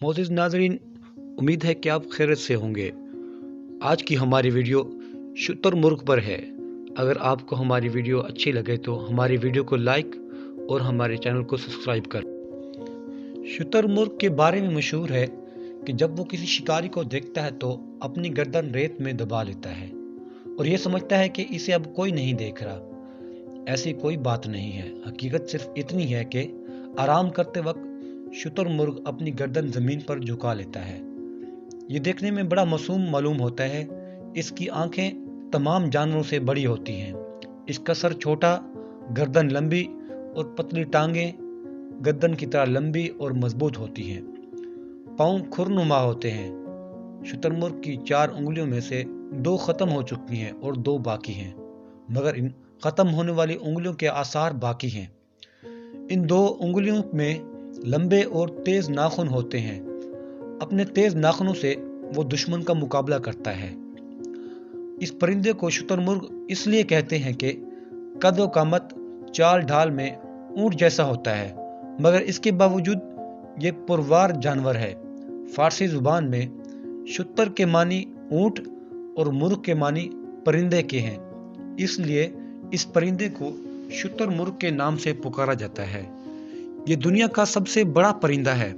मोअज़्ज़िज़ नाज़रीन, उम्मीद है कि आप खैरियत से होंगे। आज की हमारी वीडियो शुतुरमुर्ग पर है। अगर आपको हमारी वीडियो अच्छी लगे तो हमारी वीडियो को लाइक और हमारे चैनल को सब्सक्राइब कर। शुतुरमुर्ग के बारे में मशहूर है कि जब वो किसी शिकारी को देखता है तो अपनी गर्दन रेत में दबा लेता है और ये समझता है कि इसे अब कोई नहीं देख रहा। ऐसी कोई बात नहीं है। हकीकत सिर्फ इतनी है कि आराम करते वक्त शुतुरमुर्ग अपनी गर्दन जमीन पर झुका लेता है। ये देखने में बड़ा मासूम मालूम होता है। इसकी आंखें तमाम जानवरों से बड़ी होती हैं। इसका सर छोटा, गर्दन लंबी और पतली टांगें गर्दन की तरह लंबी और मजबूत होती हैं। पाँव खुरनुमा होते हैं। शुतुरमुर्ग की 4 उंगलियों में से 2 खत्म हो चुकी हैं और 2 बाकी हैं, मगर इन खत्म होने वाली उंगलियों के आसार बाकी हैं। इन 2 उंगलियों में लंबे और तेज नाखून होते हैं। अपने तेज नाखूनों से वो दुश्मन का मुकाबला करता है। इस परिंदे को शुतुरमुर्ग इसलिए कहते हैं कि कद कामत चाल ढाल में ऊंट जैसा होता है, मगर इसके बावजूद ये पुरवार जानवर है। फारसी जुबान में शुतर के मानी ऊंट और मुर्ग के मानी परिंदे के हैं, इसलिए इस परिंदे को शुतुरमुर्ग के नाम से पुकारा जाता है। ये दुनिया का सबसे बड़ा परिंदा है।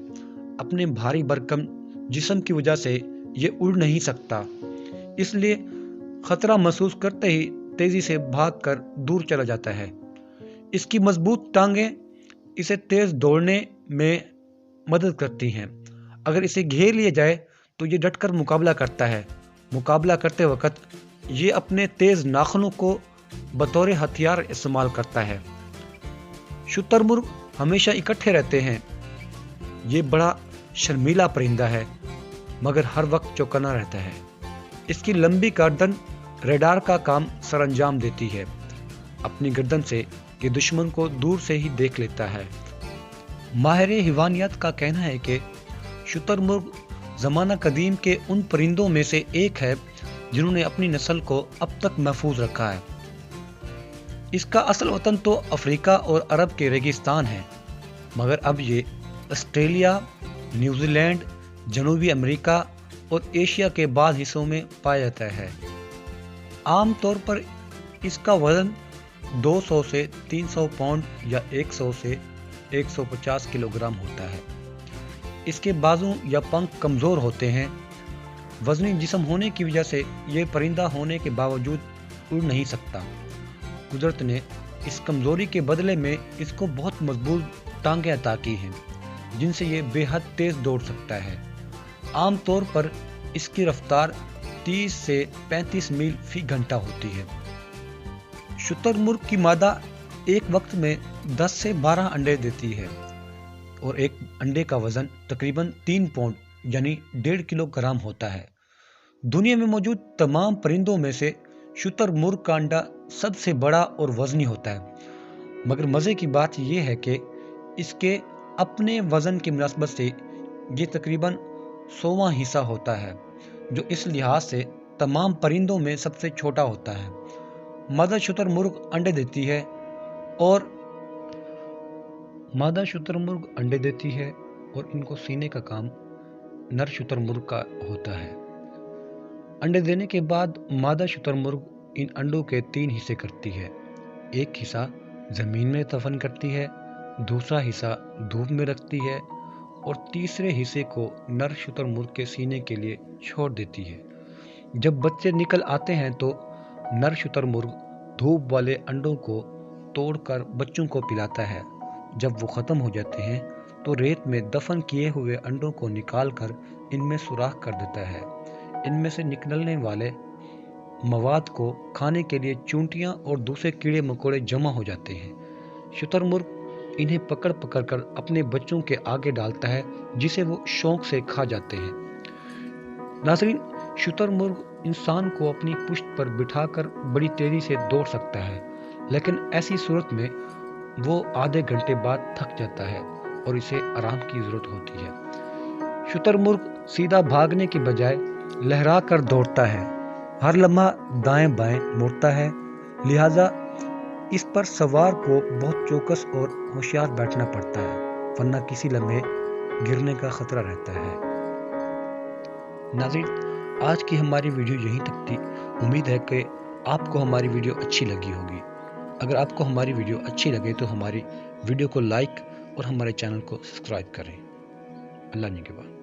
अपने भारी भरकम जिस्म की वजह से ये उड़ नहीं सकता, इसलिए खतरा महसूस करते ही तेजी से भागकर दूर चला जाता है। इसकी मजबूत टांगें इसे तेज दौड़ने में मदद करती हैं। अगर इसे घेर लिया जाए तो ये डटकर मुकाबला करता है। मुकाबला करते वक्त ये अपने तेज नाखूनों को बतौर हथियार इस्तेमाल करता है। शुतुरमुर्ग हमेशा इकट्ठे रहते हैं। ये बड़ा शर्मीला परिंदा है, मगर हर वक्त चौकन्ना रहता है। इसकी लंबी गर्दन रडार का काम सरअंजाम देती है। अपनी गर्दन से ये दुश्मन को दूर से ही देख लेता है। माहिर हिवानियत का कहना है कि शुतुरमुर्ग ज़माना कदीम के उन परिंदों में से एक है जिन्होंने अपनी नस्ल को अब तक महफूज रखा है। इसका असल वतन तो अफ्रीका और अरब के रेगिस्तान है, मगर अब ये ऑस्ट्रेलिया, न्यूजीलैंड, जनूबी अमेरिका और एशिया के बाद हिस्सों में पाया जाता है। आम तौर पर इसका वजन 200 से 300 पाउंड या 100 से 150 किलोग्राम होता है। इसके बाजू या पंख कमज़ोर होते हैं। वजनी जिस्म होने की वजह से ये परिंदा होने के बावजूद उड़ नहीं सकता। कुदरत ने इस कमज़ोरी के बदले में इसको बहुत मजबूत टांगें अता की हैं, जिनसे ये बेहद तेज़ दौड़ सकता है। आम तौर पर इसकी रफ्तार 30 से 35 मील फी घंटा होती है। शुतुरमुर्ग की मादा एक वक्त में 10 से 12 अंडे देती है और एक अंडे का वजन तकरीबन 3 पाउंड यानी 1.5 किलोग्राम होता है। दुनिया में मौजूद तमाम परिंदों में से शुतुरमुर्ग का अंडा सबसे बड़ा और वजनी होता है, मगर मज़े की बात यह है कि इसके अपने वजन की मुनासबत से ये तकरीबन 100वां हिस्सा होता है, जो इस लिहाज से तमाम परिंदों में सबसे छोटा होता है। मादा शुतुरमुर्ग अंडे देती है और इनको सीने का काम नर शुतुरमुर्ग का होता है। अंडे देने के बाद मादा शुतुरमुर्ग इन अंडों के 3 हिस्से करती है। एक हिस्सा ज़मीन में दफन करती है, दूसरा हिस्सा धूप में रखती है और तीसरे हिस्से को नर शुतुरमुर्ग के सीने के लिए छोड़ देती है। जब बच्चे निकल आते हैं तो नर शुतुरमुर्ग धूप वाले अंडों को तोड़कर बच्चों को पिलाता है। जब वो ख़त्म हो जाते हैं तो रेत में दफन किए हुए अंडों को निकालकर इनमें सुराख कर देता है। इनमें से निकलने वाले मवाद को खाने के लिए चूंटियां और दूसरे कीड़े मकोड़े जमा हो जाते हैं। शुतुरमुर्ग इन्हें पकड़ पकड़ कर अपने बच्चों के आगे डालता है, जिसे वो शौक से खा जाते हैं। नाज़रीन, शुतुरमुर्ग इंसान को अपनी पुश्त पर बिठाकर बड़ी तेजी से दौड़ सकता है, लेकिन ऐसी सूरत में वो आधे घंटे बाद थक जाता है और इसे आराम की ज़रूरत होती है। शुतुरमुर्ग सीधा भागने की बजाय लहरा कर दौड़ता है, हर लम्हा दाएं बाएं मुड़ता है, लिहाजा इस पर सवार को बहुत चौकस और होशियार बैठना पड़ता है, वरना किसी लम्हे گرنے کا خطرہ رہتا ہے۔ ناظرین، آج کی ہماری ویڈیو یہیں تک تھی۔ امید ہے کہ آپ کو ہماری ویڈیو اچھی لگی ہوگی۔ اگر آپ کو ہماری ویڈیو اچھی لگے تو ہماری ویڈیو کو لائک اور ہمارے چینل کو سبسکرائب کریں۔ اللہ نگہبان۔